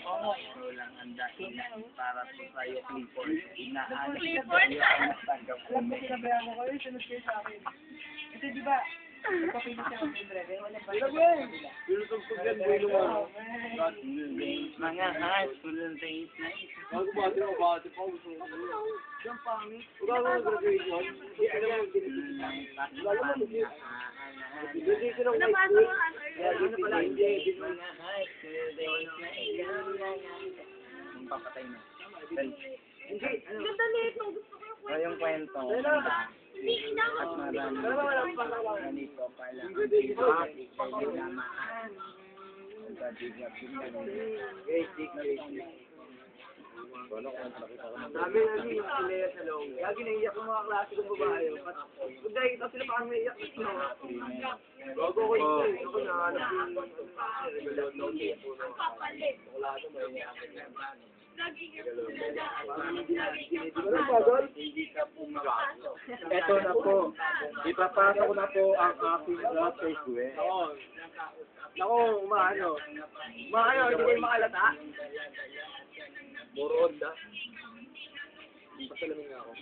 Walang handa para po sa'yo, Clifford. Inaanak sa'yo ang natanggap ko. Alam mo, sinabayan ko kayo, sunod kayo sa akin. Kasi di ba, nagpapili siya ng libre, kaya wala ba? Mga high school days na ito. Bago ba ito, bati pa, gusto mo. Diyan pangit. Bago mo graduation, hindi alam mo, hindi ko lang Napasok mo ano? ano pala, hindi. Mga high school days na ito. Ang papatay na. Hindi, ano. Ganda nito. Gusto ko yung So, yung kwento. Hindi na. At marami. Ganito pala. Ang tinamaan. Sabi na niyo, sinaya sa loob. Lagi naiiyak yung mga klase kong babae. Kung dahil ito sila parang naiiyak. Bago ko yun, ako nahanap yung Papalit. Hindi ka pumapasok. Eto na po. Ipapasok ko na po ang aking Facebook. Naku, umaano. Umaano, hindi kayo makalata. Morood na. Pasalamin nga ako.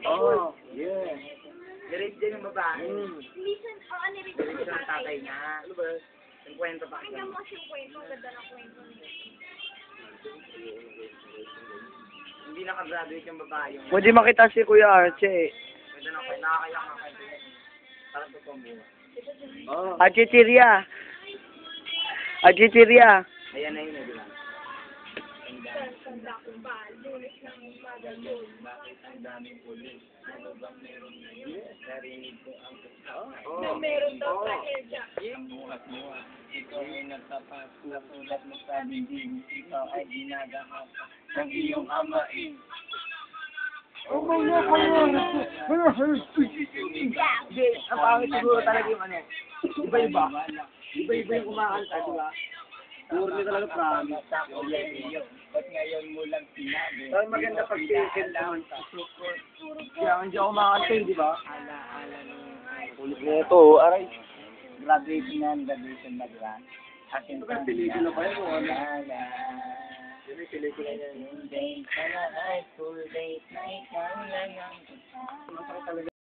Oh, yeah. Nirate din yung babae. Minsan, ano rin Nirate sa yung tatay niya. Ano ba? Yung kwento pa. Pakinggan mo siyang kwento. Ang ganda ng kwento niya. Hindi nakagraduate yung babae. Yung Pwede makita si Kuya Archie. kwento na kwento. Nakakayak ang kwento niya. Parang totoong buhay. Oh. Architeria. Architeria. Ayan na yun, di ba? Tanda kong balis ng pagano'n. Bakit ang daming pulis? Ano bang meron ngayon? Narinig ko ang Na meron daw sa EDSA. Muhat-muhat. Ikaw ay nagtapasulat mo sa dingding. Ikaw ay ginagawa ng iyong amain. Oh my God! Hindi, ang pangit siguro talaga yung ano. Iba-iba. Iba-iba yung kumakanta, di ba? Puro nila talaga promise. Ba't ngayon mo lang sinabi? Pero maganda pag ticket naman. Kaya hindi ako makakanta, di ba? Ala-ala Ulit na ito, aray. graduation na, graduation na, di ba? Akin pa. Pelikula pa yun, ano? Ala. Yun yung pelikula niya. Yung days na high school days na ikaw lang ang Masakit talaga